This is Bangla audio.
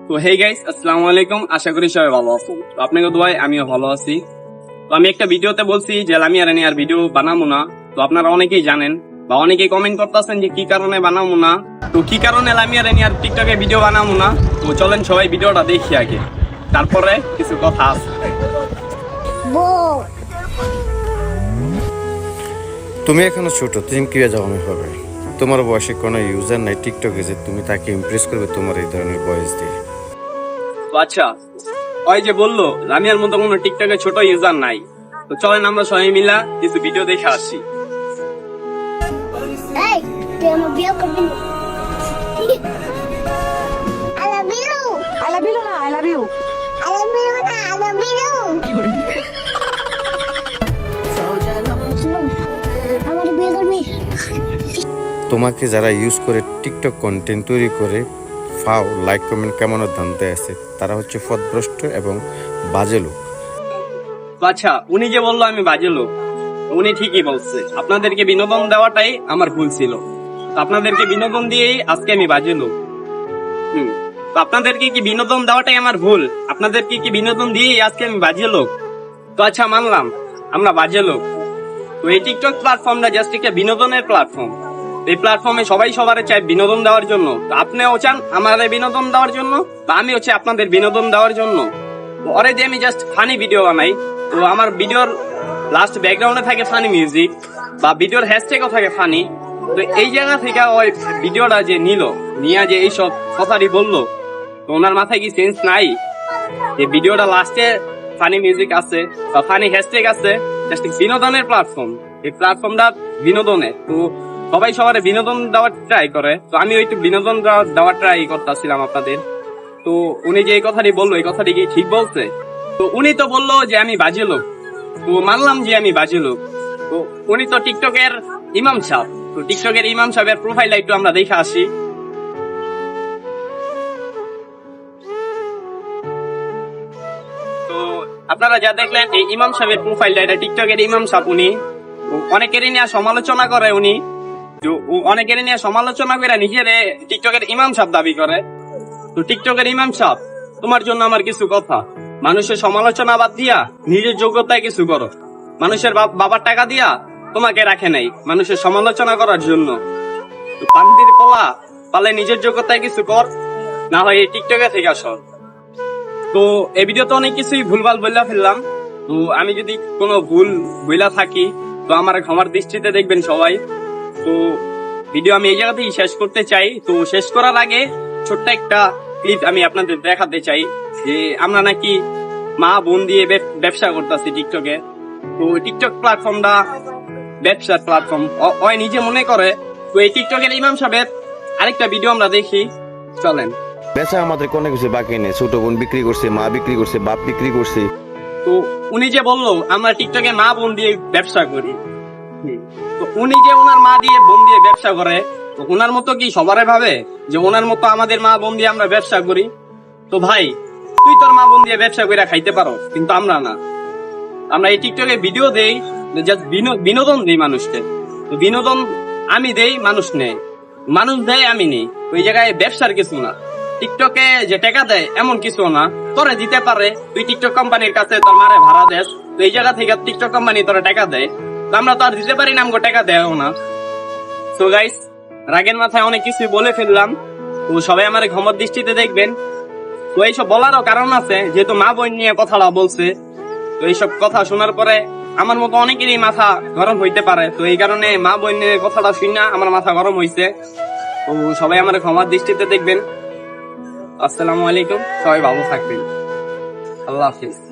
তো হে গাইস, আসসালামু আলাইকুম। আশা করি সবাই ভালো আছেন। তো আপনাকে দোয়ায় আমিও ভালো আছি। তো আমি একটা ভিডিওতে বলছি যে লামিয়া রানী আর ভিডিও বানাবো না। তো আপনারা অনেকেই জানেন বা অনেকেই কমেন্ট করতেছেন যে কি কারণে বানাবো না। তো কি কারণে লামিয়া রানী আর টিকটকে ভিডিও বানাবো না, তো চলেন সবাই ভিডিওটা দেখি আগে, তারপরে কিছু কথা আছে। তুমি এখনো ছোট, তুমি কিভাবে জবানি হবে? তোমার বয়সে কোনো ইউজার নাই টিকটকে যে তুমি তাকে ইমপ্রেস করবে তোমার এই ধরনের বয়স দিয়ে। তো আচ্ছা, ওই যে বললো লামিয়ার মতো কোনো টিকটকে ছোট ইউজার নাই, তো চলেন আমরা সবাই মিলা কিছু ভিডিও দেখে আসি। Hey, তুই আমার বিয়ে করবি না? I love you. I love you না, I love you. I love you না, I love you. আমার বিয়ে করবি? তোমাকে যারা ইউজ করে টিকটক কন্টেন্ট তৈরি করে ফাও লাইক কমেন্ট কেমন ধান্তে আছে, তারা হচ্ছে পথভ্রষ্ট এবং বাজে লোক। তো আচ্ছা, উনি যে বললো আমি বাজে লোক, উনি ঠিকই বলছে। আপনাদেরকে বিনোদন দেওয়াটাই আমার ভুল ছিল। তো আপনাদেরকে বিনোদন দিয়েই আজকে আমি বাজে লোক। তো আপনাদেরকে কি বিনোদন দেওয়াটাই আমার ভুল? আপনাদেরকে কি বিনোদন দিয়েই আজকে আমি বাজে লোক? তো আচ্ছা, মানলাম আমরা বাজে লোক। তো এই টিকটক প্ল্যাটফর্মটা জাস্ট একটা বিনোদনের প্ল্যাটফর্ম। এই প্ল্যাটফর্মে সবাই সবার চায় বিনোদন দেওয়ার জন্য। তো আপনিও চান আমাদের বিনোদন দেওয়ার জন্য, বা আমি হচ্ছে আপনাদের বিনোদন দেওয়ার জন্য। তো ওরে যে আমি জাস্ট ফানি ভিডিও বানাই, তো আমার ভিডিওর লাস্ট ব্যাকগ্রাউন্ডে থাকে ফানি মিউজিক বা ভিডিওর হ্যাশট্যাগও থাকে ফানি। তো এই জায়গা থেকে ওই ভিডিওটা যে নিয়ে যে এইসব কথাটি বললো, তো ওনার মাথায় কি সেন্স নাই যে ভিডিওটা লাস্টে ফানি মিউজিক আছে বা ফানি হ্যাশট্যাগ আছে? জাস্ট বিনোদনের প্ল্যাটফর্ম, এই প্ল্যাটফর্মটা বিনোদনের। তো সবাই সবার বিনোদন দেওয়ার ট্রাই করে, তো আমি ওই বিনোদন দেওয়ার ট্রাই করতেছিলাম আপনাদের। তো উনি যে এই কথাটি বললো, এই কথাটি কি ঠিক বলছে? তো উনি তো বললো যে আমি বাজে লোক, তো মানলাম যে আমি বাজে লোক। তো উনি তো টিকটকের ইমাম সাহেব। তো টিকটকের ইমাম সাহেবের প্রোফাইল একটু আমরা দেখে আসি। তো আপনারা যা দেখলেন এই ইমাম সাহেবের প্রোফাইলটা, এটা টিকটকের ইমাম সাহেব। উনি অনেকেরই নিয়ে সমালোচনা করে, উনি অনেকেরই নিয়ে সমালোচনা করে নিজের টিকটকের ইমাম সাহেব দাবি করে। তো টিকটকের ইমাম সাহেব, তোমার জন্য আমার কিছু কথা। মানুষের সমালোচনা বাদ দিয়া নিজের যোগ্যতায় কিছু করো। মানুষের বাবার টাকা দিয়া তোমাকে রাখে নাই মানুষের সমালোচনা করার জন্য। তো পান্তির পোলা পালে নিজের যোগ্যতায় কিছু কর, না হয় এই টিকটকে থেকে সর। তো এই ভিডিওতে অনেক কিছুই ভুলভাল বইলা ফেললাম। তো আমি যদি কোনো ভুল বইলা থাকি, তো আমার ক্ষমার দৃষ্টিতে দেখবেন সবাই। তো ভিডিও আমি এই জায়গাতেই শেষ করতে চাই। তো শেষ করার আগে ছোট্ট একটা ক্লিপ আমি আপনাদের দেখাতে চাই যে আমরা নাকি মা বোন দিয়ে ব্যবসা করতেছি টিকটকে। তো টিকটক প্ল্যাটফর্মটা ব্যবসার প্ল্যাটফর্ম ওই নিজে মনে করে। তো এই টিকটকের ইমাম সাহেবের আরেকটা ভিডিও আমরা দেখি, চলেন। বেচা আমাদের কোনো কিছু বাকি নেই। ছোট বোন বিক্রি করছে, মা বিক্রি করছে, বাপ বিক্রি করছে। তো উনি যে বললো আমরা টিকটকে মা বোন দিয়ে ব্যবসা করি, তো উনি যে ওনার মা দিয়ে বোন দিয়ে ব্যবসা করে, তো ওনার মতো কি সবারে ভাবে যে ওনার মতো আমাদের মা বোন দিয়ে আমরা ব্যবসা করি? তো ভাই, তুই তোর মা বোন দিয়ে ব্যবসা করে খাইতে পারো, কিন্তু আমরা না। আমরা এই টিকটকে ভিডিও দেই, জাস্ট বিনোদন দেই মানুষকে। তো বিনোদন আমি দেই, মানুষ নেই। মানুষ দেয়, আমি নেই। তো এই জায়গায় ব্যবসার কিছু না। টিকটকে যে টাকা দেয় এমন কিছু না, তোরে দিতে পারে। তুই টিকটক কোম্পানির কাছে তোর মারে ভাড়া দেস, তো এই জায়গা থেকে টিকটক কোম্পানি তোরা টাকা দেয়। তো আমরা তো আর দিতে পারি না, আমাকে টাকা দেয়ও না। তো গাইস, রাগের মাথায় অনেক কিছু বলে ফেললাম। তো সবাই আমার ক্ষমার দৃষ্টিতে দেখবেন। তো এইসব বলারও কারণ আছে, যেহেতু মা বোন নিয়ে কথাটা বলছে। তো এইসব কথা শোনার পরে আমার মতো অনেকেরই মাথা গরম হইতে পারে। তো এই কারণে মা বোন নিয়ে কথাটা শুনে আমার মাথা গরম হয়েছে। তো সবাই আমার ক্ষমার দৃষ্টিতে দেখবেন। আসসালামু আলাইকুম, সবাই ভালো থাকবেন। আল্লাহ হাফিজ।